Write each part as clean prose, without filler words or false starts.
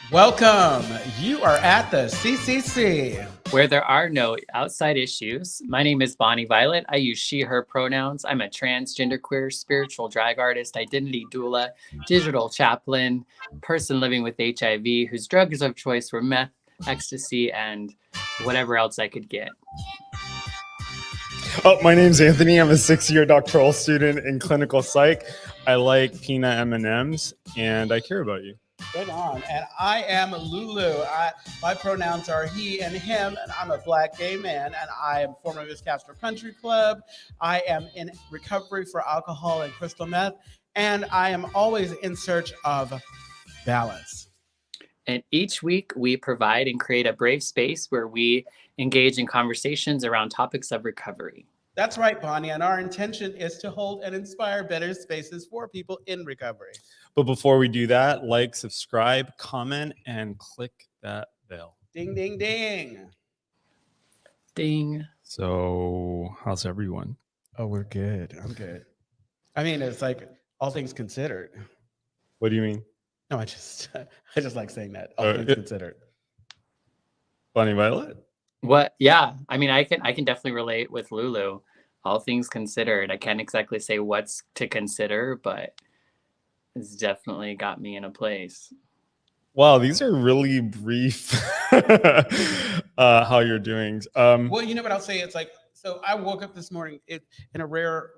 Welcome. You are at the CCC. Where there are no outside issues. My name is Bonnie Violet. I use she, her pronouns. I'm a transgender queer spiritual drag artist, identity doula, digital chaplain, person living with HIV whose drugs of choice were meth, ecstasy, and whatever else I could get. Oh, my name's Anthony. I'm a 6-year doctoral student in clinical psych. I like peanut M&Ms, and I care about you. Right on. And I am Lulu. My pronouns are he and him, and I'm a Black gay man, and I am former of this Castro Country Club. I am in recovery for alcohol and crystal meth, and I am always in search of balance. And each week we provide and create a brave space where we engage in conversations around topics of recovery. That's right, Bonnie. And our intention is to hold and inspire better spaces for people in recovery. But before we do that, like, subscribe, comment, and click that bell. Ding, ding, ding. Ding. So, how's everyone? Oh, we're good. I'm good. I mean, it's like all things considered. What do you mean? No, I just like saying that. All things considered. Bonnie Violet? What? Yeah. I mean, I can definitely relate with Lulu. All things considered, I can't exactly say what's to consider, but it's definitely got me in a place. Wow, these are really brief. How you're doing? Well, you know what I'll say? It's like, so I woke up this morning in a rare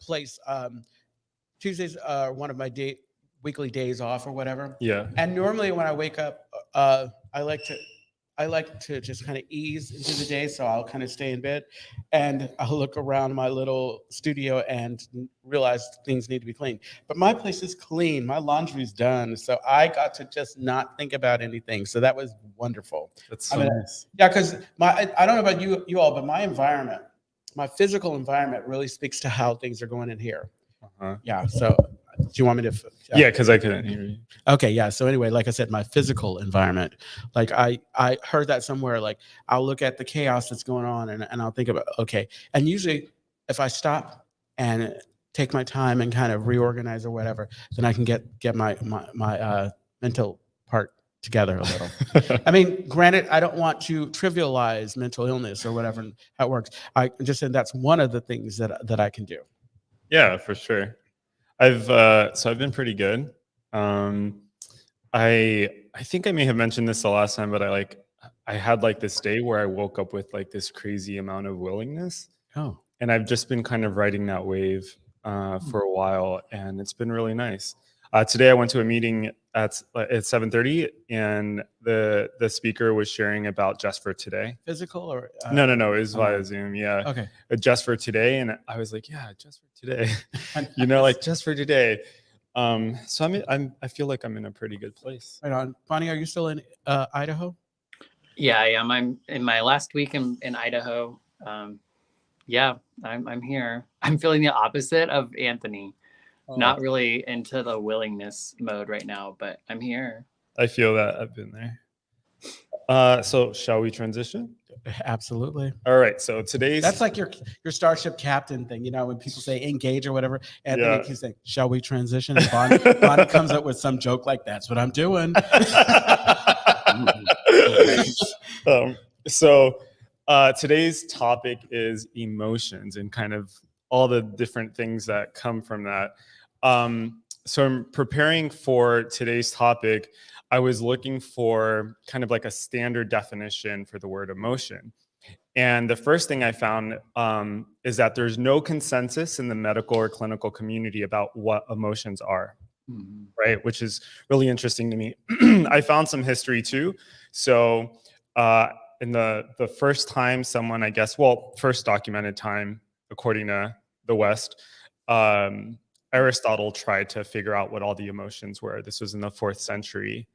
place. Tuesdays are one of my weekly days off or whatever. Yeah. And normally when I wake up, I like to just kind of ease into the day, so I'll kind of stay in bed, and I'll look around my little studio and realize things need to be cleaned. But my place is clean. My laundry's done, so I got to just not think about anything. So that was wonderful. That's so nice. Yeah, because I don't know about you all, but my environment, my physical environment, really speaks to how things are going in here. Yeah. So, do you want me to? Yeah, because I couldn't hear you. Okay, yeah. So anyway, like I said, my physical environment, like I heard that somewhere, like I'll look at the chaos that's going on and I'll think about, okay. And usually if I stop and take my time and kind of reorganize or whatever, then I can get my mental part together a little. I mean, granted, I don't want to trivialize mental illness or whatever, how it works. I just said that's one of the things that I can do. Yeah, for sure. I've been pretty good. I think I may have mentioned this the last time, but I had like this day where I woke up with like this crazy amount of willingness. Oh. And I've just been kind of riding that wave for a while, and it's been really nice. Today I went to a meeting at 7:30, and the speaker was sharing about Just for Today. Physical or no, it was via Zoom. Yeah. Okay. Just for Today, and I was like, yeah, just for today. Like just for today. So I feel like I'm in a pretty good place. Right on. Bonnie, are you still in Idaho? Yeah, I am. I'm in my last week in Idaho. Yeah, I'm here. I'm feeling the opposite of Anthony. Not really into the willingness mode right now, but I'm here. I feel that. I've been there. So shall we transition? Absolutely. All right. So that's like your starship captain thing, when people say engage or whatever. Anthony keeps saying, shall we transition? And Bonnie comes up with some joke like, that's what I'm doing. So today's topic is emotions and kind of all the different things that come from that. So I'm preparing for today's topic. I was looking for kind of like a standard definition for the word emotion. And the first thing I found is that there's no consensus in the medical or clinical community about what emotions are, right? Which is really interesting to me. I found some history too. So in the first time someone, first documented time, according to the West, Aristotle tried to figure out what all the emotions were. This was in the 4th century.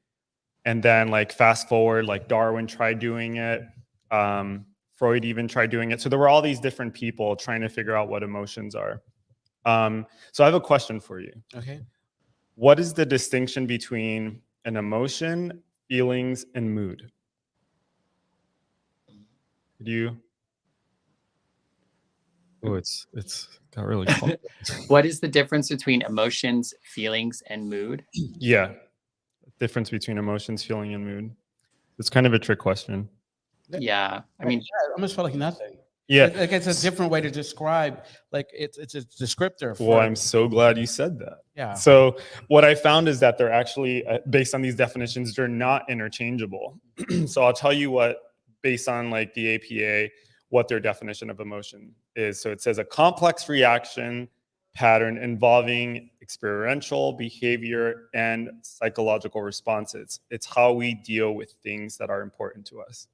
And then fast forward, Darwin tried doing it. Freud even tried doing it. So there were all these different people trying to figure out what emotions are. So I have a question for you. Okay. What is the distinction between an emotion, feelings, and mood? Oh, it's got really What is the difference between emotions, feelings, and mood? Yeah. difference between emotions, feeling, and mood? It's kind of a trick question. Yeah. I mean, I almost felt like nothing. Yeah. Like it's a different way to describe, like it's a descriptor for. Well, I'm so glad you said that. Yeah. So what I found is that they're actually, based on these definitions, they're not interchangeable. So I'll tell you what, based on like the APA, what their definition of emotion is. So it says a complex reaction pattern involving experiential behavior and psychological responses. It's how we deal with things that are important to us.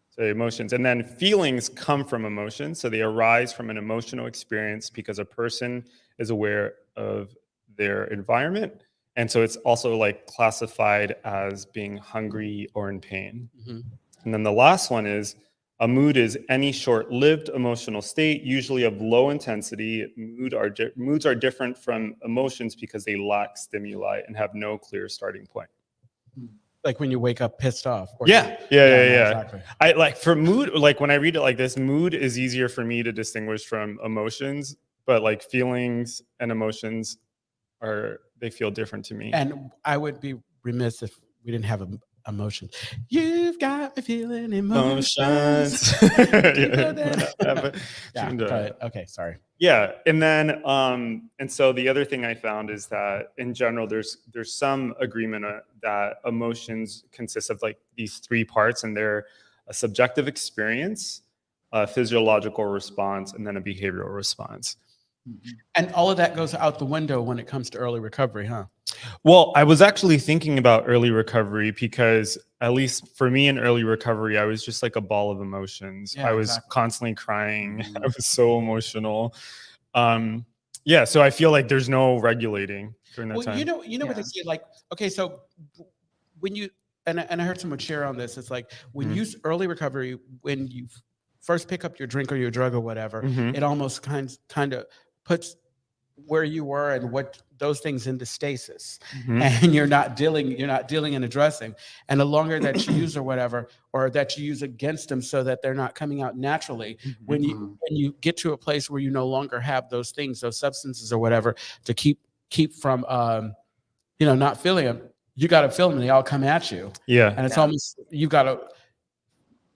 So emotions. And then feelings come from emotions. So they arise from an emotional experience because a person is aware of their environment. And so it's also like classified as being hungry or in pain. Mhm. And then the last one is a mood is any short-lived emotional state, usually of low intensity. Moods are different from emotions because they lack stimuli and have no clear starting point. Like when you wake up pissed off. Or Yeah. no, Yeah. exactly. I like for mood, like when I read it like this, mood is easier for me to distinguish from emotions, but like feelings and emotions they feel different to me. And I would be remiss if we didn't have emotion. You've got me feeling emotions. Okay, sorry. Yeah, and then and so the other thing I found is that in general there's some agreement that emotions consist of like these three parts, and they're a subjective experience, a physiological response, and then a behavioral response. And all of that goes out the window when it comes to early recovery, huh? Well, I was actually thinking about early recovery because at least for me in early recovery, I was just like a ball of emotions. Yeah, I was exactly. constantly crying. I was so emotional. Yeah, so I feel like there's no regulating during that time. You know what they say, like, okay, so when you, and I heard someone share on this, it's like when you early recovery, when you first pick up your drink or your drug or whatever, it almost kind of puts where you were and what those things into stasis, and you're not dealing and addressing. And the longer that you use or whatever, or that you use against them so that they're not coming out naturally, when you get to a place where you no longer have those things, those substances or whatever, to keep from not feeling them, you got to feel them and they all come at you. Yeah. And it's almost, you got to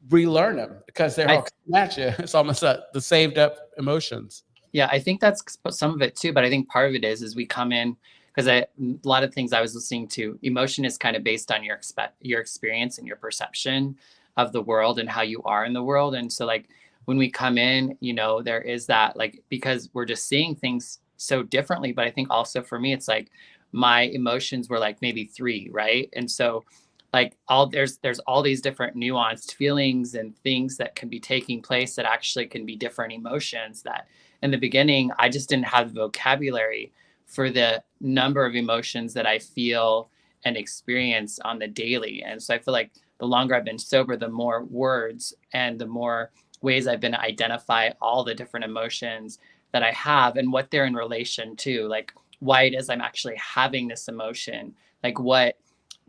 relearn them because they're all coming at you. It's almost the saved up emotions. Yeah, I think that's some of it too, but I think part of it is we come in because a lot of things I was listening to, emotion is kind of based on your experience and your perception of the world and how you are in the world. And so like when we come in, there is that, like, because we're just seeing things so differently. But I think also for me, it's like my emotions were like maybe 3, right? And so like there's all these different nuanced feelings and things that can be taking place that actually can be different emotions that in the beginning, I just didn't have the vocabulary for the number of emotions that I feel and experience on the daily. And so I feel like the longer I've been sober, the more words and the more ways I've been to identify all the different emotions that I have and what they're in relation to, like why it is I'm actually having this emotion, like what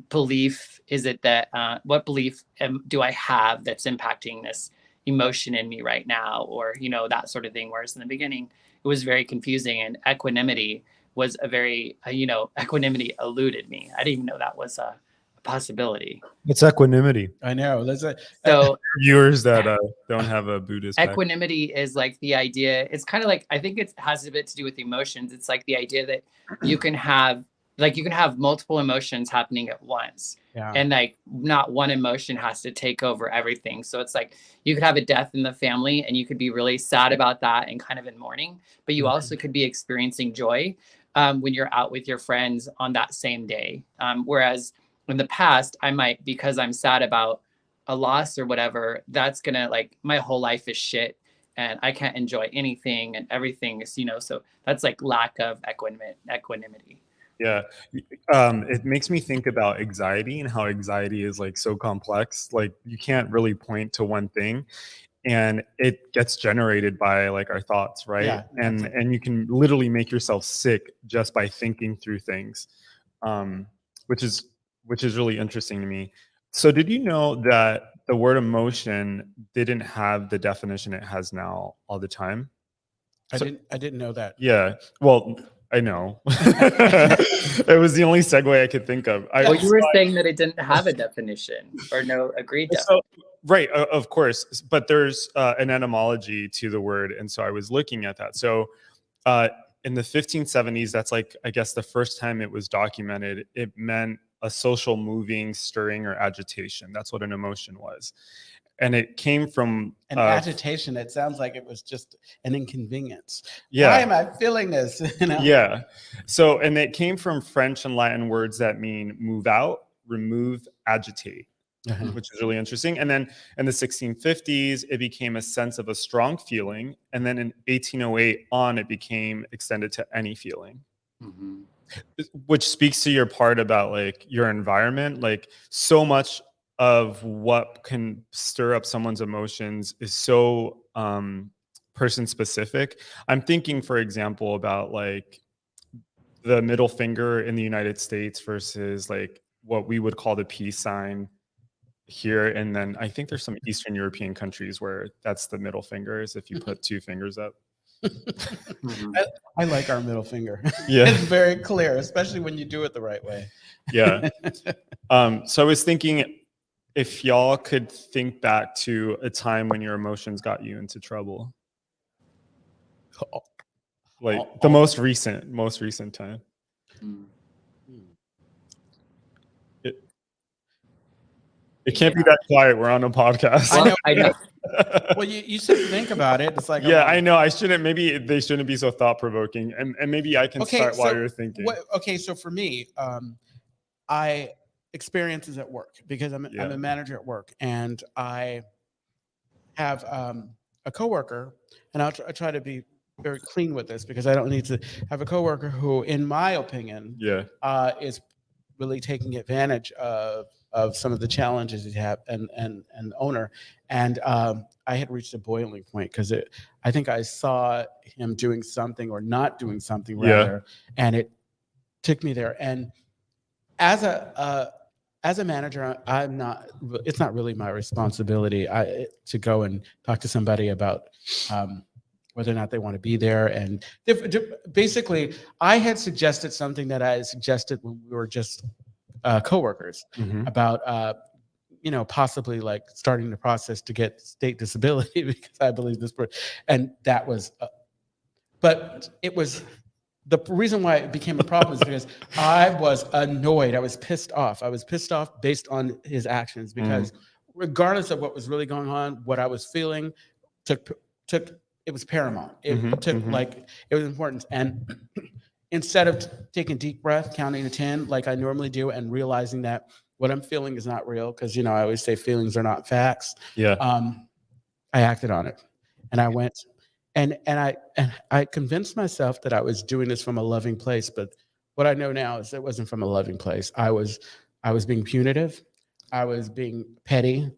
belief is it that what belief do I have that's impacting this emotion in me right now, or that sort of thing. Whereas in the beginning it was very confusing, and equanimity was a very equanimity eluded me. I didn't even know that was a possibility. It's equanimity. I know. So viewers that don't have a Buddhist equanimity is like the idea, it's kind of like, I think it has a bit to do with emotions. It's like the idea that you can have multiple emotions happening at once. Yeah. And like not one emotion has to take over everything. So it's like you could have a death in the family and you could be really sad about that and kind of in mourning, but you also could be experiencing joy when you're out with your friends on that same day. Whereas in the past, I might, because I'm sad about a loss or whatever, that's gonna, like, my whole life is shit and I can't enjoy anything and everything is, so that's like lack of equanimity. Yeah. It makes me think about anxiety and how anxiety is like so complex. Like you can't really point to one thing, and it gets generated by like our thoughts, right? Yeah, and you can literally make yourself sick just by thinking through things, which is really interesting to me. So did you know that the word emotion didn't have the definition it has now all the time? I didn't know that. Yeah. Well, I know. It was the only segue I could think of. Well, you were saying that it didn't have a definition or no agreed definition. So, right, of course, but there's an etymology to the word, and so I was looking at that. So in the 1570s, that's like, I guess, the first time it was documented. It meant a social moving, stirring, or agitation. That's what an emotion was. And it came from an agitation. It sounds like it was just an inconvenience. Yeah. Why am I feeling this? You know? Yeah. So, and it came from French and Latin words that mean move out, remove, agitate, which is really interesting. And then in the 1650s, it became a sense of a strong feeling. And then in 1808 on, it became extended to any feeling. Which speaks to your part about like your environment. Like so much of what can stir up someone's emotions is so person specific. I'm thinking, for example, about like the middle finger in the United States versus like what we would call the peace sign here. And then I think there's some Eastern European countries where that's the middle finger, is if you put two fingers up. I like our middle finger. Yeah. It's very clear, especially when you do it the right way. Yeah. So I was thinking, if y'all could think back to a time when your emotions got you into trouble, like the most recent time. It can't be that quiet. We're on a podcast. I know. I know. Well, you should think about it. It's like, yeah, I know. I shouldn't. Maybe they shouldn't be so thought provoking. And maybe I can start while you're thinking. So for me, I experiences at work because I'm a manager at work, and I have a coworker, and I try to be very clean with this because I don't need to have a coworker who, in my opinion, is really taking advantage of some of the challenges he have and owner. And I had reached a boiling point because I think I saw him doing something or not doing something rather, and it took me there. And as a manager, it's not really my responsibility to go and talk to somebody about whether or not they want to be there. And basically, I had suggested something that I had suggested when we were just coworkers about, possibly like starting the process to get state disability because I believe this person, and that was, but it was, the reason why it became a problem is because I was annoyed. I was pissed off. I was pissed off based on his actions because regardless of what was really going on, what I was feeling took it was paramount. It took like, it was important. And instead of taking a deep breath, counting to 10, like I normally do, and realizing that what I'm feeling is not real, because, I always say feelings are not facts. Yeah. I acted on it, and I went, and I convinced myself that I was doing this from a loving place. But what I know now is it wasn't from a loving place. I was being punitive. I was being petty,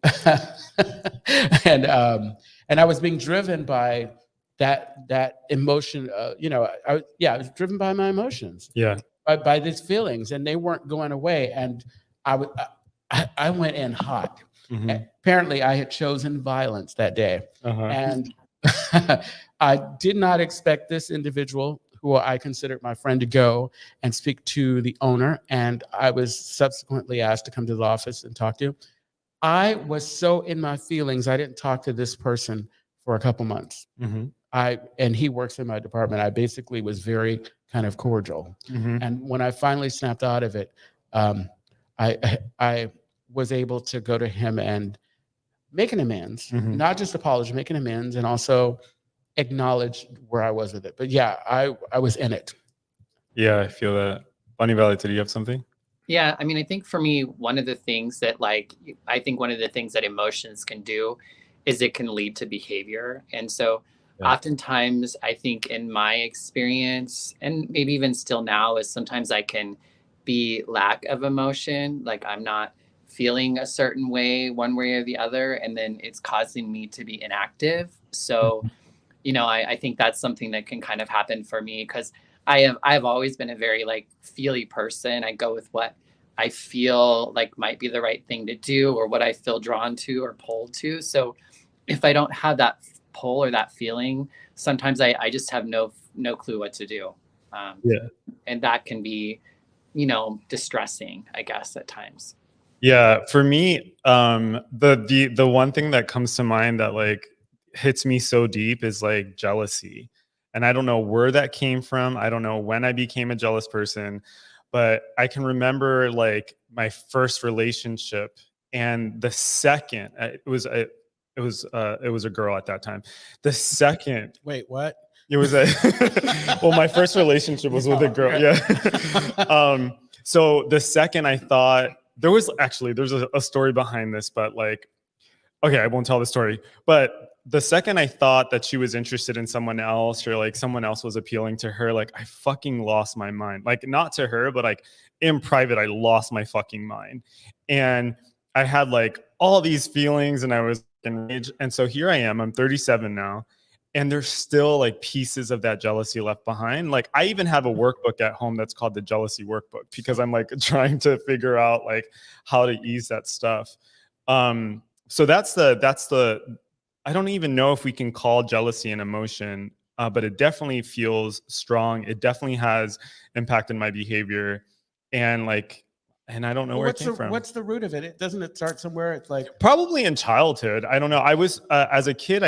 and I was being driven by that emotion. I was driven by my emotions. Yeah. By these feelings, and they weren't going away. And I went in hot. Apparently, I had chosen violence that day, and I did not expect this individual, who I considered my friend, to go and speak to the owner. And I was subsequently asked to come to the office and talk to him. I was so in my feelings, I didn't talk to this person for a couple months. And he works in my department. I basically was very kind of cordial. And when I finally snapped out of it, I was able to go to him and make an amends, not just apologize, make an amends, and also acknowledge where I was with it. But yeah, I was in it. Yeah, I feel that. Bonnie Valley, did you have something? Yeah, I mean, I think for me, one of the things that emotions can do is it can lead to behavior. And so oftentimes, I think in my experience, and maybe even still now, is sometimes I can be lack of emotion, like I'm not feeling a certain way, one way or the other, and then it's causing me to be inactive. So, I think that's something that can kind of happen for me, because I've always been a very like feely person. I go with what I feel like might be the right thing to do, or what I feel drawn to or pulled to. So if I don't have that pull or that feeling, sometimes I just have no clue what to do. And that can be, distressing, I guess, at times. Yeah, for me, the one thing that comes to mind that like hits me so deep is like jealousy. And I don't know where that came from. I don't know when I became a jealous person, but I can remember like my first relationship, and the second it was a girl at that time. The second Wait, what? it was a well, my first relationship was with a girl. Okay. Yeah. So the second I thought there's a story behind this, but like, okay, I won't tell the story. But the second I thought that she was interested in someone else, or like someone else was appealing to her, like I fucking lost my mind. Like not to her, but like in private, I lost my fucking mind. And I had like all these feelings, and I was enraged. And so here I am, I'm 37 now. And there's still like pieces of that jealousy left behind. Like I even have a workbook at home that's called the jealousy workbook, because I'm like trying to figure out like how to ease that stuff. So that's the I don't even know if we can call jealousy an emotion, but it definitely feels strong. It definitely has impacted my behavior, and I don't know where it came from. What's the root of it? Doesn't it start somewhere? It's like probably in childhood. I don't know. I was as a kid.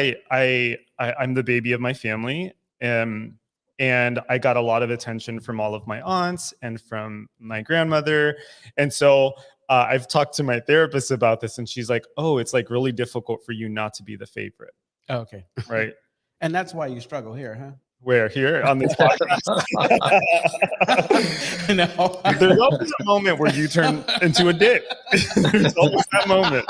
I'm the baby of my family, and I got a lot of attention from all of my aunts and from my grandmother, and so. I've talked to my therapist about this, and she's like, "Oh, it's like really difficult for you not to be the favorite." Oh, okay, right? And that's why you struggle here, huh? Where here on this podcast? No, there's always a moment where you turn into a dick. There's always that moment.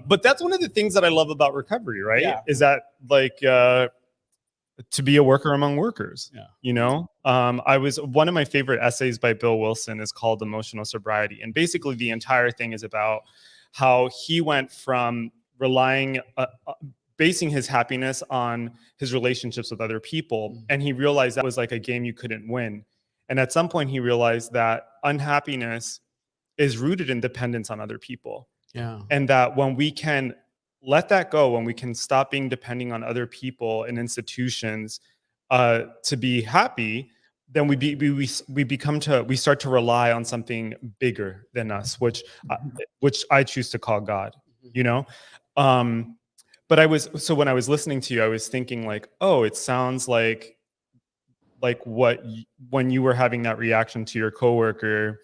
But that's one of the things that I love about recovery, right? Yeah. Is that like to be a worker among workers. Yeah. I was one of my favorite essays by Bill Wilson is called Emotional Sobriety, and basically the entire thing is about how he went from relying basing his happiness on his relationships with other people, and he realized that was like a game you couldn't win. And at some point he realized that unhappiness is rooted in dependence on other people. Yeah. And that when we can let that go, when we can stop being depending on other people and institutions to be happy, then we start to rely on something bigger than us, which I choose to call God. But when I was listening to you, I was thinking like, oh, it sounds like when you were having that reaction to your coworker,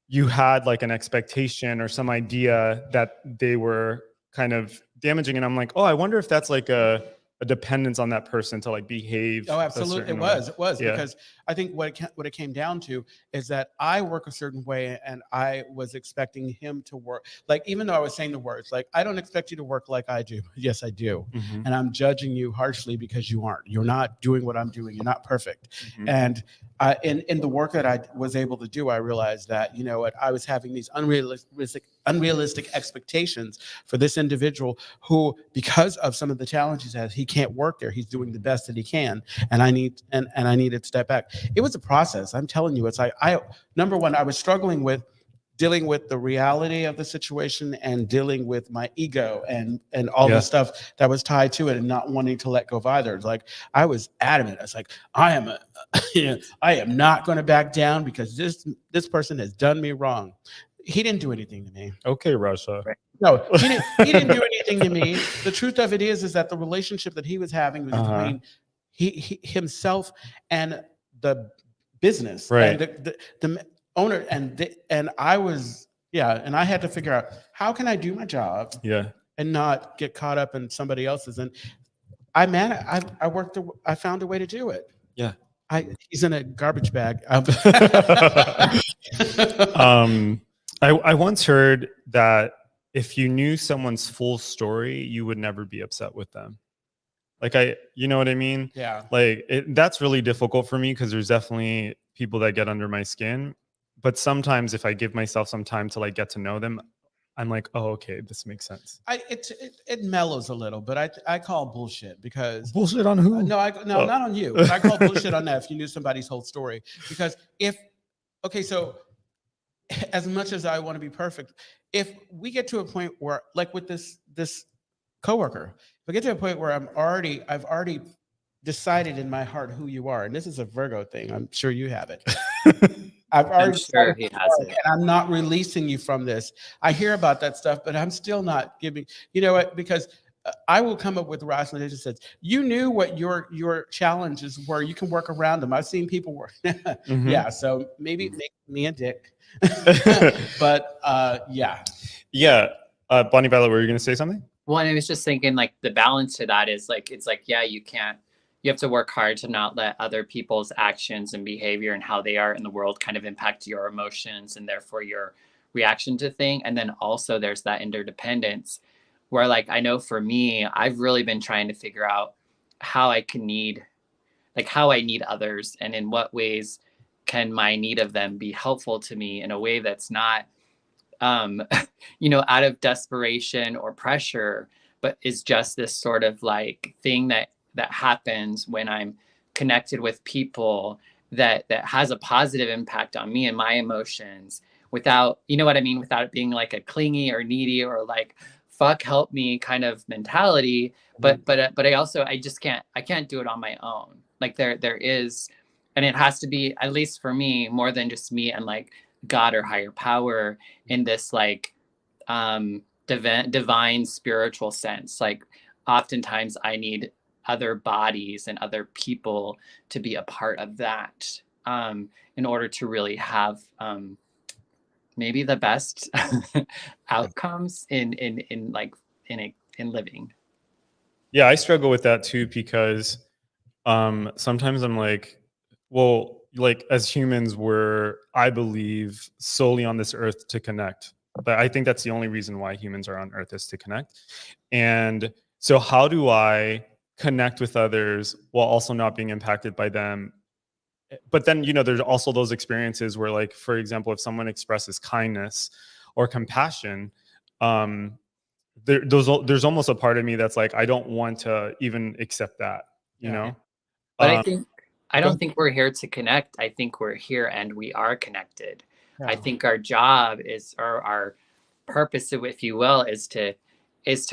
you had like an expectation or some idea that they were kind of damaging, and I'm like, oh, I wonder if that's like a dependence on that person to like behave. Oh, absolutely. It was Yeah. Because I think what it came down to is that I work a certain way, and I was expecting him to work. Like, even though I was saying the words, like, I don't expect you to work like I do. Yes, I do. Mm-hmm. And I'm judging you harshly because you aren't. You're not doing what I'm doing. You're not perfect. Mm-hmm. And in the work that I was able to do, I realized that, you know what, I was having these unrealistic expectations for this individual who, because of some of the challenges that he can't work there, he's doing the best that he can, and I needed to step back. It was a process. I'm telling you, it's like number one, I was struggling with dealing with the reality of the situation and dealing with my ego and all the stuff that was tied to it, and not wanting to let go of either. It's like I was adamant. I was like, I am not going to back down because this person has done me wrong. He didn't do anything to me. Okay, Russia. Right. No, he didn't do anything to me. The truth of it is that the relationship that he was having was between he himself and the business, right, and the owner, and I was, and I had to figure out, how can I do my job and not get caught up in somebody else's. And I found a way to do it. Yeah. He's in a garbage bag. I once heard that if you knew someone's full story, you would never be upset with them. Like you know what I mean? Yeah. Like that's really difficult for me, because there's definitely people that get under my skin. But sometimes if I give myself some time to like get to know them, I'm like, oh, okay, this makes sense. It mellows a little, but I call bullshit, because bullshit on who? No, not on you. I call bullshit on that if you knew somebody's whole story. Because so as much as I want to be perfect, if we get to a point where, like with this coworker, if we get to a point where I've already decided in my heart who you are. And this is a Virgo thing. I'm sure you have it. I've I'm already sure decided he who you has are, it. and I'm not releasing you from this. I hear about that stuff, but I'm still not giving, you know what, because I will come up with rationalization says, you knew what your challenges were. You can work around them. I've seen people work. Yeah. So maybe make me a dick. But yeah. Yeah. Bonnie Violet, were you going to say something? Well, and I was just thinking like the balance to that is like, it's like, yeah, you have to work hard to not let other people's actions and behavior and how they are in the world kind of impact your emotions and therefore your reaction to thing. And then also there's that interdependence where like, I know for me, I've really been trying to figure out how I can need, like how I need others and in what ways can my need of them be helpful to me in a way that's not um, out of desperation or pressure, but is just this sort of like thing that happens when I'm connected with people that has a positive impact on me and my emotions without, you know what I mean, without it being like a clingy or needy or like fuck help me kind of mentality. But I can't do it on my own. Like there is, and it has to be, at least for me, more than just me and like God or higher power in this like divine spiritual sense. Like oftentimes I need other bodies and other people to be a part of that in order to really have maybe the best outcomes in like in living. Yeah, I struggle with that too because sometimes I'm like, well, like as humans, I believe, solely on this earth to connect. But I think that's the only reason why humans are on earth is to connect. And so how do I connect with others while also not being impacted by them? But then, there's also those experiences where, like, for example, if someone expresses kindness or compassion, there's almost a part of me that's like, I don't want to even accept that, you Yeah. know? But I Go don't ahead. think we're here to connect. I think we're here and we are connected. I Yeah. think our job is, or our purpose, if you will, is to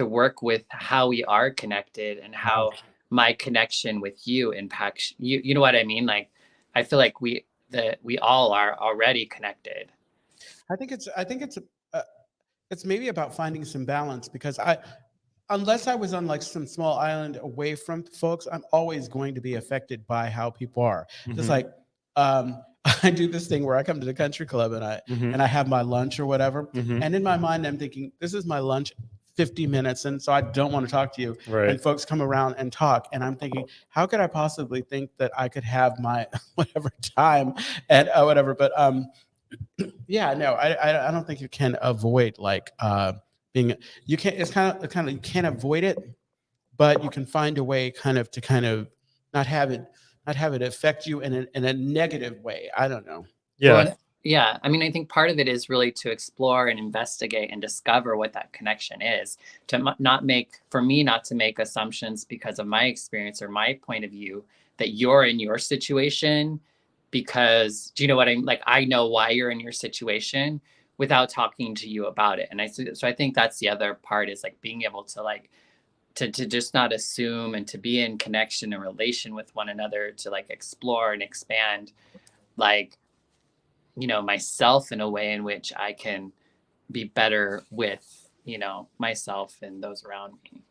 work with how we are connected and how my connection with you impacts you. You know what I mean? Like, I feel like we all are already connected. I think it's maybe about finding some balance because unless I was on like some small island away from folks, I'm always going to be affected by how people are. Just like I do this thing where I come to the country club and I have my lunch or whatever, and in my mind I'm thinking this is my lunch. 50 minutes and so I don't want to talk to you, Right. and folks come around and talk and I'm thinking how could I possibly think that I could have my whatever time and whatever, but yeah, no, I don't think you can avoid like being, you can't, it's kind of you can't avoid it, but you can find a way to not have it affect you in a negative way. I don't know. Yeah. Well, yeah. I mean, I think part of it is really to explore and investigate and discover what that connection is. For me, not to make assumptions because of my experience or my point of view that you're in your situation because, do you know what I'm like? I know why you're in your situation without talking to you about it. And so I think that's the other part is like being able to like, to just not assume and to be in connection and relation with one another, to like explore and expand, like, myself in a way in which I can be better with, myself and those around me.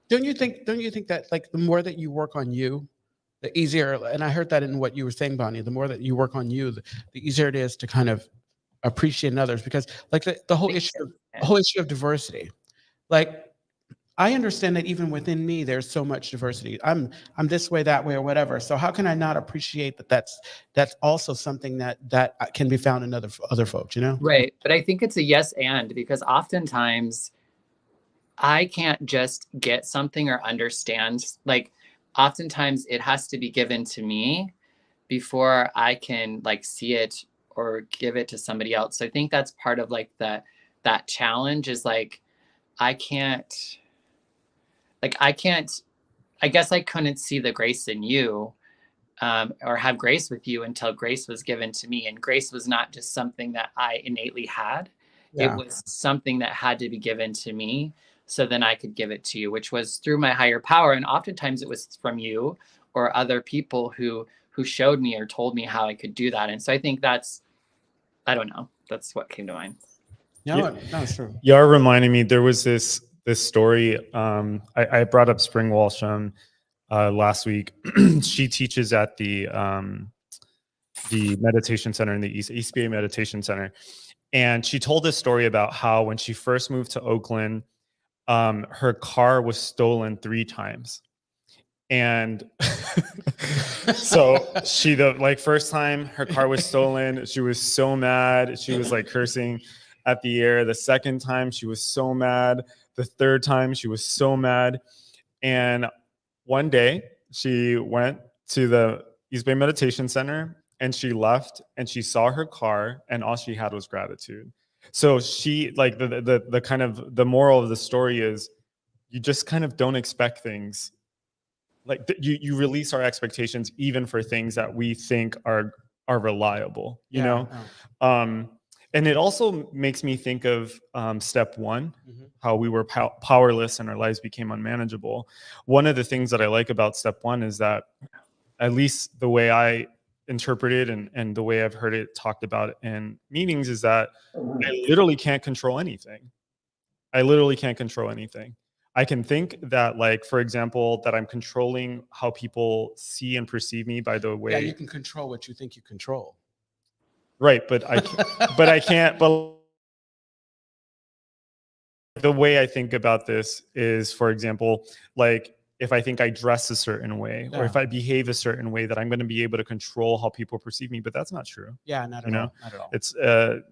Don't you think that like the more that you work on you, the easier, and I heard that in what you were saying, Bonnie, the more that you work on you, the easier it is to kind of appreciate others, because like the whole issue of diversity, like I understand that even within me, there's so much diversity. I'm this way, that way, or whatever. So how can I not appreciate that? That's also something that can be found in other folks. Right. But I think it's a yes and, because oftentimes I can't just get something or understand. Like oftentimes it has to be given to me before I can like see it or give it to somebody else. So I think that's part of like that challenge is like I can't I guess I couldn't see the grace in you or have grace with you until grace was given to me. And grace was not just something that I innately had. It Yeah. was something that had to be given to me so then I could give it to you, which was through my higher power. And oftentimes it was from you, or other people who showed me or told me how I could do that. And so I think that's, I don't know, that's what came to mind. No, it's true. You're reminding me, there was this story. I brought up Spring Walsham last week. She teaches at the meditation center in the East Bay Meditation Center. And she told this story about how when she first moved to Oakland, her car was stolen 3 times. And so first time her car was stolen, she was so mad. She was like cursing at the air. The second time she was so mad. The third time she was so mad. And one day she went to the East Bay Meditation Center and she left and she saw her car and all she had was gratitude. So she, like, the kind of the moral of the story is you just kind of don't expect things. Like you release our expectations even for things that we think are reliable, you know? And it also makes me think of step 1, how we were powerless and our lives became unmanageable. One of the things that I like about step 1 is that, at least the way I interpret it and the way I've heard it talked about in meetings, is that I literally can't control anything. I can think that, like, for example, that I'm controlling how people see and perceive me by the way. Yeah, you can control what you think you control. Right, but I can't. But the way I think about this is, for example, like, if I think I dress a certain way, or if I behave a certain way, that I'm going to be able to control how people perceive me. But that's not true. Yeah, not at all. Not at all. It's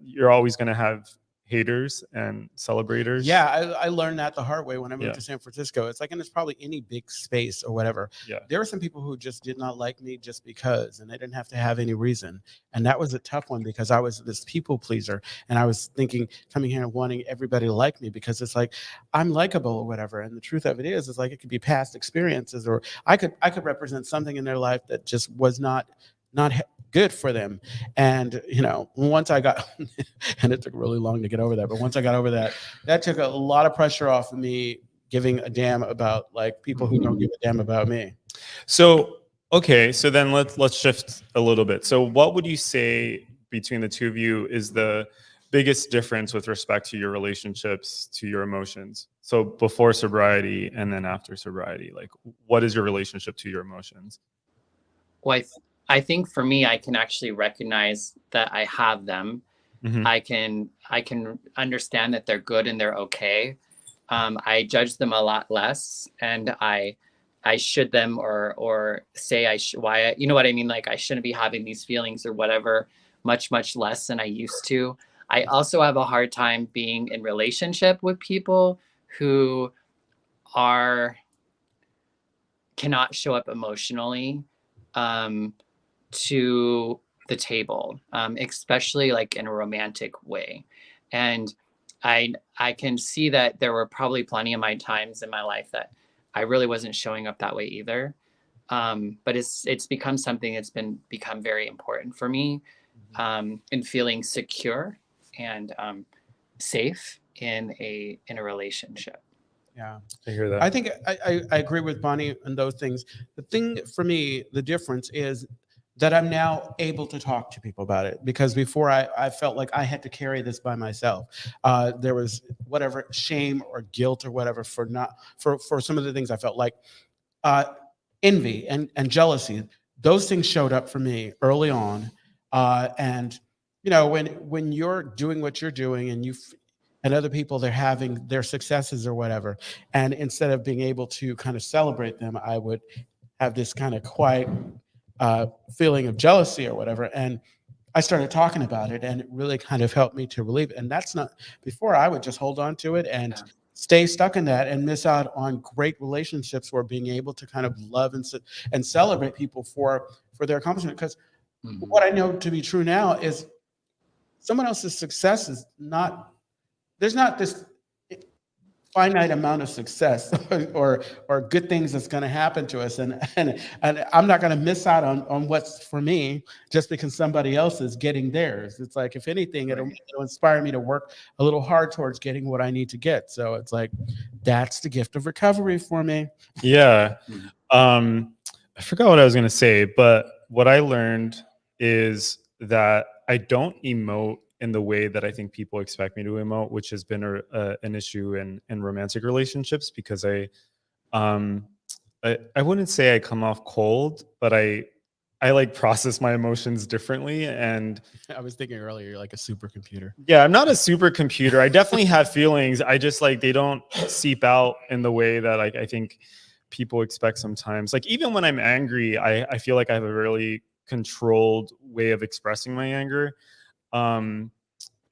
you're always going to have haters and celebrators. Yeah, I learned that the hard way when I moved to San Francisco. It's like, and it's probably any big space or whatever. Yeah. There were some people who just did not like me just because, and they didn't have to have any reason. And that was a tough one because I was this people pleaser. And I was thinking, coming here and wanting everybody to like me because it's like, I'm likable or whatever. And the truth of it is like, it could be past experiences, or I could represent something in their life that just was not good for them. And, you know, once I got, and it took really long to get over that, but once I got over that, that took a lot of pressure off of me giving a damn about, like, people who don't give a damn about me. So, okay, so then let's shift a little bit. So what would you say between the two of you is the biggest difference with respect to your relationships to your emotions? So before sobriety and then after sobriety, like, what is your relationship to your emotions? Well, I think for me, I can actually recognize that I have them. Mm-hmm. I can understand that they're good and they're okay. I judge them a lot less, and I should them or say why, you know what I mean? Like, I shouldn't be having these feelings or whatever, much less than I used to. I also have a hard time being in relationship with people who cannot show up emotionally to the table, especially like in a romantic way. And I can see that there were probably plenty of my times in my life that I really wasn't showing up that way either. But it's become something that's become very important for me, in feeling secure and safe in a relationship. Yeah, I hear that. I think I agree with Bonnie on those things. The thing for me, the difference is that I'm now able to talk to people about it, because before I felt like I had to carry this by myself. There was whatever shame or guilt or whatever for some of the things I felt like, envy and jealousy. Those things showed up for me early on. And, you know, when you're doing what you're doing and other people, they're having their successes or whatever, and instead of being able to kind of celebrate them, I would have this kind of quiet feeling of jealousy or whatever. And I started talking about it, and it really kind of helped me to relieve it. And that's not, before I would just hold on to it and stay stuck in that and miss out on great relationships, or being able to kind of love and celebrate people for their accomplishment. Because what I know to be true now is someone else's success is not, there's not this finite amount of success or good things that's going to happen to us, and I'm not going to miss out on what's for me just because somebody else is getting theirs. It's like, if anything, it'll inspire me to work a little hard towards getting what I need to get. So it's like, that's the gift of recovery for me. Yeah. forgot what I was going to say, but what I learned is that I don't emote in the way that I think people expect me to emote, which has been an issue in romantic relationships, because um, I wouldn't say I come off cold, but I like process my emotions differently. And I was thinking earlier, you're like a supercomputer. yeah, I'm not a supercomputer. I definitely have feelings. I just like they don't seep out in the way that like I think people expect sometimes. Like even when I'm angry, I feel like I have a really controlled way of expressing my anger. Um,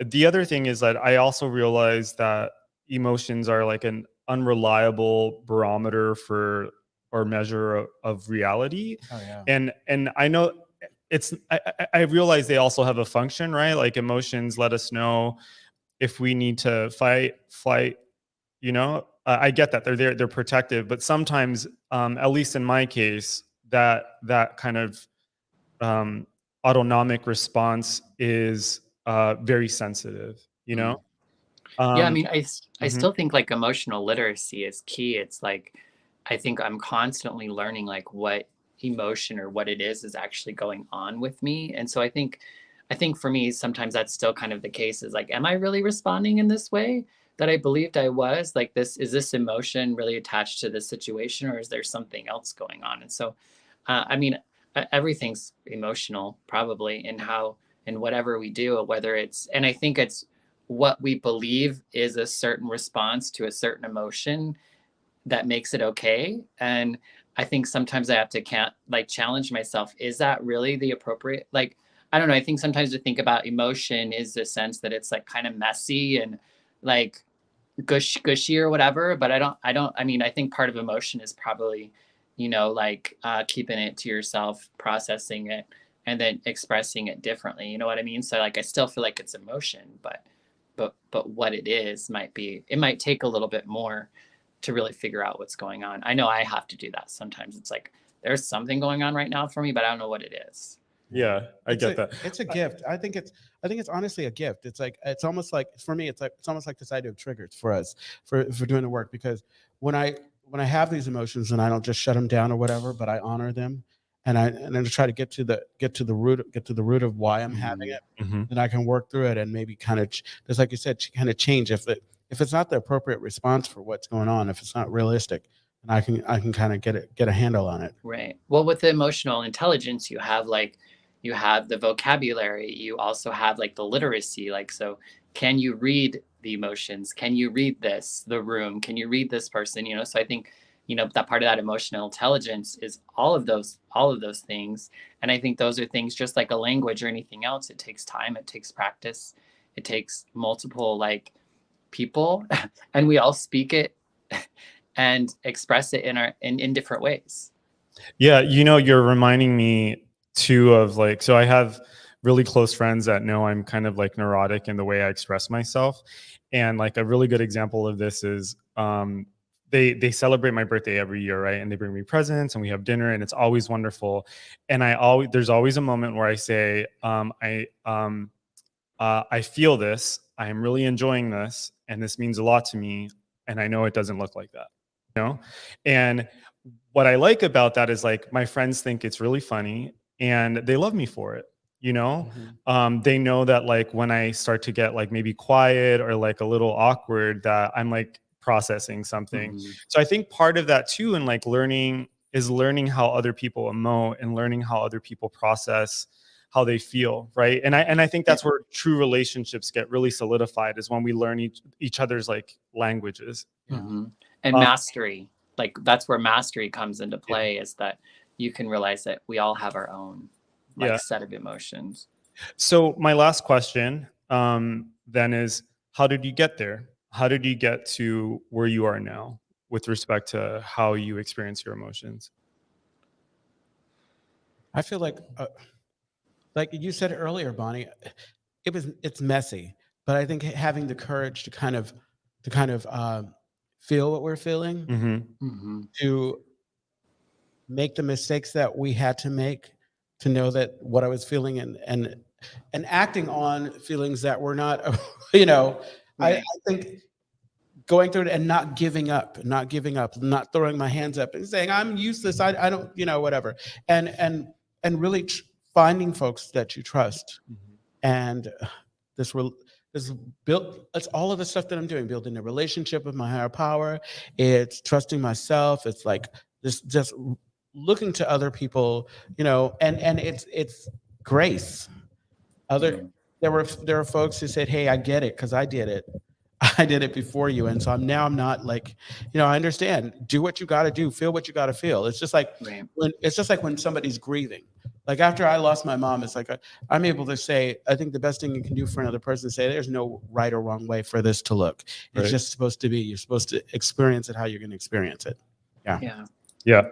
the other thing is that I also realize that emotions are like an unreliable barometer for or measure of reality. Oh yeah. And I know I realize they also have a function, right? Like emotions let us know if we need to fight, flight, I get that they're there, they're protective, but sometimes, at least in my case, that kind of um, autonomic response is very sensitive, you know? Yeah, I Um, mean, I mhm, still think like emotional literacy is key. It's like I think I'm constantly learning like what emotion or what it is actually going on with me. And so I think for me sometimes that's still kind of the case is like am I really responding in this way that I believed I was? Like this emotion really attached to this situation or is there something else going on? And so I mean everything's emotional probably in how in whatever we do whether it's and I think it's what we believe is a certain response to a certain emotion that makes it okay. And I think sometimes I have to can't like challenge myself. Is that really the appropriate? Like, I don't know. I think sometimes to think about emotion is the sense that it's like kind of messy and like gushy or whatever. But I mean, I think part of emotion is probably, like keeping it to yourself, processing it, and then expressing it differently. You know what I mean? So like, I still feel like it's emotion, but what it is it might take a little bit more to really figure out what's going on. I know I have to do that sometimes. It's like there's something going on right now for me, but I don't know what it is. yeah, I It's get a that. it's a gift. I think it's honestly a gift. It's almost like for me, it's almost like this idea of triggers for us for doing the work because when I have these emotions and I don't just shut them down or whatever, but I honor them and then try to get to the root of why I'm having Mhm. it, Mhm. then I can work through it and maybe kind of just like you said, kind of change if it's not the appropriate response for what's going on, if it's not realistic, and I can kind of get a handle on it. Right. Well, with the emotional intelligence, you have the vocabulary, you also have like the literacy. Like, so can you read the emotions? Can you read the room? Can you read this person? So I think, that part of that emotional intelligence is all of those things. And I think those are things just like a language or anything else. It takes time, it takes practice, it takes multiple like people, and we all speak it and express it in different ways. Yeah, you're reminding me too of like, so I have really close friends that know I'm kind of like neurotic in the way I express myself. And like a really good example of this is they celebrate my birthday every year, right? And they bring me presents and we have dinner and it's always wonderful. And there's always a moment where I say, I feel this, I am really enjoying this, and this means a lot to me. And I know it doesn't look like that, you know? And what I like about that is like my friends think it's really funny and they love me for it. Mhm. They know that like when I start to get like maybe quiet or like a little awkward, that I'm like processing something. Mhm. So I think part of that too, and like learning how other people emote and learning how other people process how they feel, right? And I think Yeah. that's where true relationships get really solidified is when we learn each other's like languages. Yeah. And Um, mastery, like that's where mastery comes into yeah, play, is that you can realize that we all have our own like yeah. set of emotions. So my last question then is, how did you get there? How did you get to where you are now with respect to how you experience your emotions? I feel like you said earlier, Bonnie, it's messy, but I think having the courage to kind of feel what we're feeling, Hmm. Hmm. to make the mistakes that we had to make, to know that what I was feeling and acting on feelings that were not, you know, I Right. think going through it and not giving up, not throwing my hands up and saying, I'm useless. I don't, whatever. And really finding folks that you trust. And this built, it's all of the stuff that I'm doing, building a relationship with my higher power. It's trusting myself. It's like just looking to other people, and it's grace. There were folks who said, hey, I get it, because I did it. I did it before you. And so I'm not like, I understand. Do what you got to do. Feel what you got to feel. It's just like when somebody's grieving. Like after I lost my mom, it's like I'm able to say, I think the best thing you can do for another person is say, there's no right or wrong way for this to look. It's just supposed to be. You're supposed to experience it how you're going to experience it. Yeah.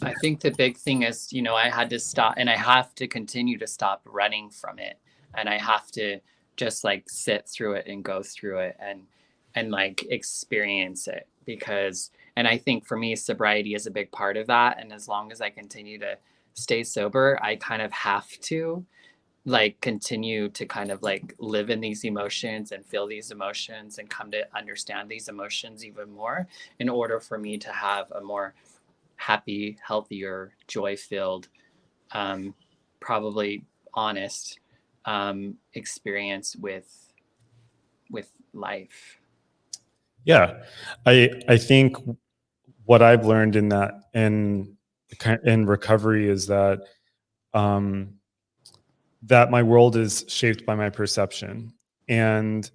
I think the big thing is, I had to stop, and I have to continue to stop running from it. And I have to just like sit through it and go through it and like experience it, and I think for me, sobriety is a big part of that. And as long as I continue to stay sober, I kind of have to like continue to kind of like live in these emotions and feel these emotions and come to understand these emotions even more in order for me to have a more happy, healthier, joy-filled, probably honest experience with life. Yeah, I think what I've learned in recovery is that that my world is shaped by my perception, and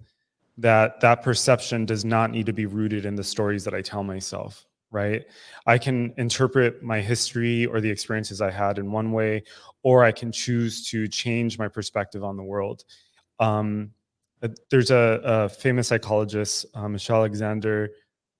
that perception does not need to be rooted in the stories that I tell myself. Right? I can interpret my history or the experiences I had in one way, or I can choose to change my perspective on the world. There's a famous psychologist, Michelle Alexander,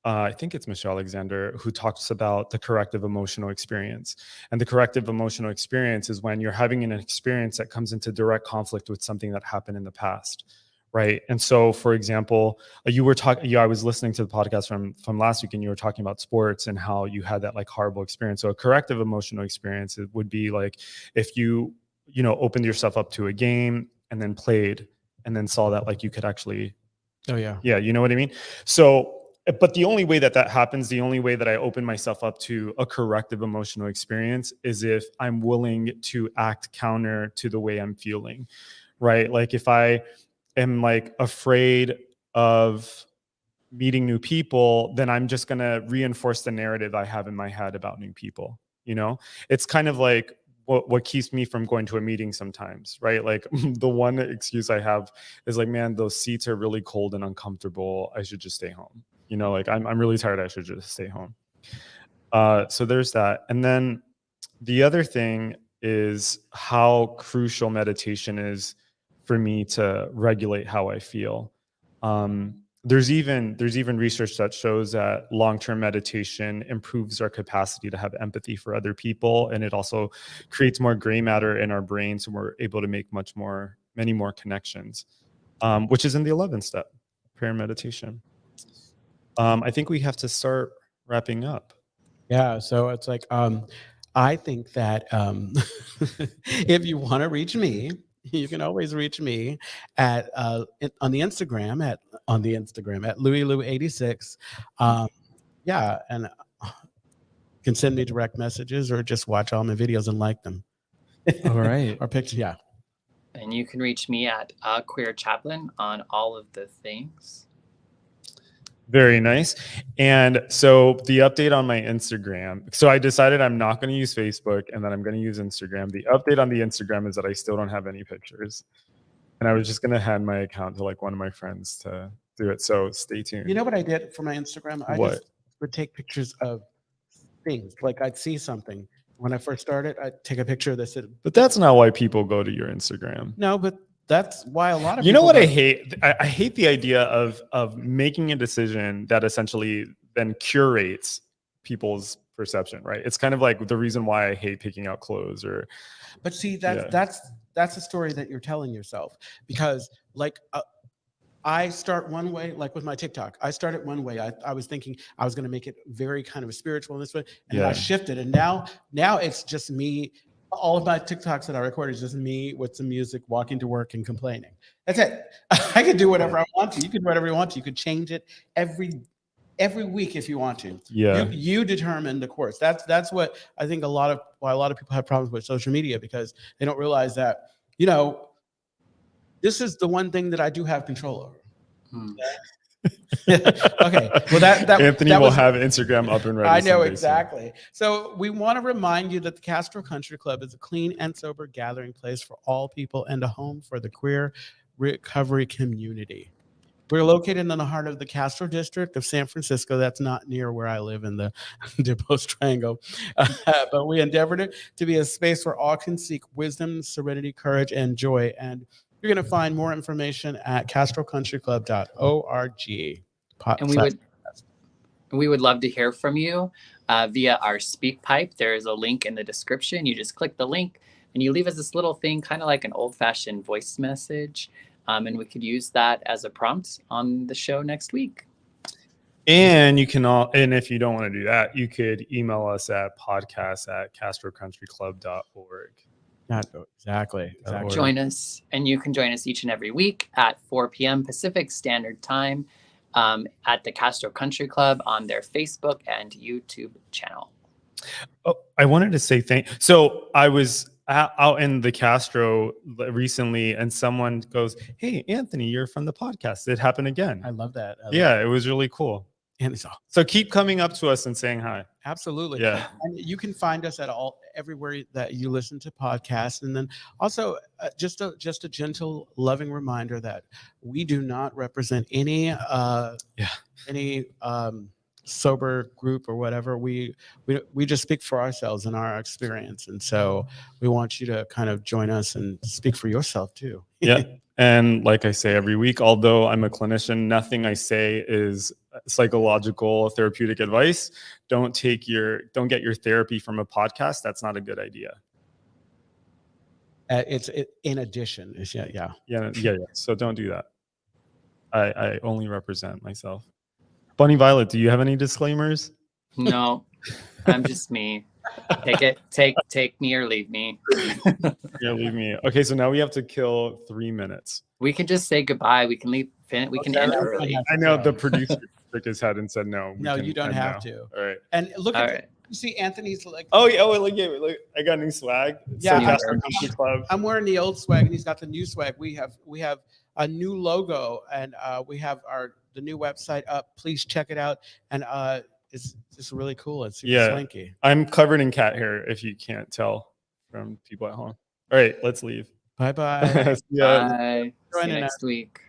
I think it's Michelle Alexander, who talks about the corrective emotional experience. And the corrective emotional experience is when you're having an experience that comes into direct conflict with something that happened in the past. Right. And so, for example, I was listening to the podcast from last week, and you were talking about sports and how you had that like horrible experience. So a corrective emotional experience, it would be like if you opened yourself up to a game and then played and then saw that like you could actually. Oh, yeah. Yeah. You know what I mean? So, but the only way that happens, the only way that I open myself up to a corrective emotional experience is if I'm willing to act counter to the way I'm feeling. Right. Like if I am like afraid of meeting new people, then I'm just going to reinforce the narrative I have in my head about new people. It's kind of like what keeps me from going to a meeting sometimes, right? Like the one excuse I have is like, man, those seats are really cold and uncomfortable. I should just stay home. Like I'm really tired. I should just stay home. So there's that. And then the other thing is how crucial meditation is for me to regulate how I feel. There's even research that shows that long-term meditation improves our capacity to have empathy for other people, and it also creates more gray matter in our brains, and we're able to make many more connections, which is in the 11th step, prayer and meditation. I think we have to start wrapping up. Yeah, so it's like I think that if you want to reach me, you can always reach me at on the Instagram at LouisLou86. Yeah, and you can send me direct messages or just watch all my videos and like them. All right. Or pictures, yeah. And you can reach me at Queer Chaplain on all of the things. Very nice. And so the update on my Instagram. So I decided I'm not going to use Facebook, and then I'm going to use Instagram. The update on the Instagram is that I still don't have any pictures. And I was just going to hand my account to like one of my friends to do it. So stay tuned. You know what I did for my Instagram? I just would take pictures of things. Like I'd see something. When I first started, I'd take a picture of this. But that's not why people go to your Instagram. No, but that's why a lot of people. You know what I hate? I hate the idea of making a decision that essentially then curates people's perception, right? It's kind of like the reason why I hate picking out clothes or. But see, that's a story that you're telling yourself, because like I start one way, like with my TikTok. I started one way. I was thinking I was going to make it very kind of spiritual in this way, and I shifted, and now it's just me. All of my TikToks that I record is just me with some music, walking to work and complaining. That's it. I can do whatever I want to. You can do whatever you want to. You could change it every every week if you want to. Yeah. You determine the course. That's what I think why a lot of people have problems with social media, because they don't realize that, you know, this is the one thing that I do have control over. Okay, well that Anthony that will was, have Instagram up and ready. I know someday soon. exactly. So we want to remind you that the Castro Country Club is a clean and sober gathering place for all people and a home for the queer recovery community. We're located in the heart of the Castro district of San Francisco. That's not near where I live in the Dipos Triangle. But we endeavored it to be a space where all can seek wisdom, serenity, courage, and joy. And you're going to find more information at castrocountryclub.org. And we would love to hear from you via our speak pipe. There is a link in the description. You just click the link and you leave us this little thing, kind of like an old-fashioned voice message. And we could use that as a prompt on the show next week. And you can and if you don't want to do that, you could email us at podcast@castrocountryclub.org. Exactly. Join us, and you can join us each and every week at 4 p.m. Pacific Standard Time at the Castro Country Club on their Facebook and YouTube channel. Oh, I wanted to say so I was out in the Castro recently, and someone goes, "Hey, Anthony, you're from the podcast." It happened again. I love that. It was really cool. And so keep coming up to us and saying hi. Absolutely. Yeah. And you can find us at everywhere that you listen to podcasts. And then also just a gentle, loving reminder that we do not represent any sober group or whatever. We just speak for ourselves and our experience. And so we want you to kind of join us and speak for yourself too. Yeah. And like I say every week, although I'm a clinician, nothing I say is psychological therapeutic advice. Don't get your therapy from a podcast. That's not a good idea. It's in addition. Yeah. So don't do that. I only represent myself. Bunny Violet, do you have any disclaimers? No, I'm just me. Take me or leave me. Yeah, leave me. Okay, so now we have to kill 3 minutes. We can just say goodbye. We can leave. We can end early. I know the producer shook his head and said no. No, you don't have to. All right. And look at you see Anthony's like. Oh yeah. Look, I got new swag. Yeah, so Castro Country Club. I'm wearing the old swag, and he's got the new swag. We have a new logo, and we have the new website up. Please check it out. And it's just really cool. It's super swanky. I'm covered in cat hair, if you can't tell from people at home. All right, let's leave. Bye-bye. Bye. See you next week.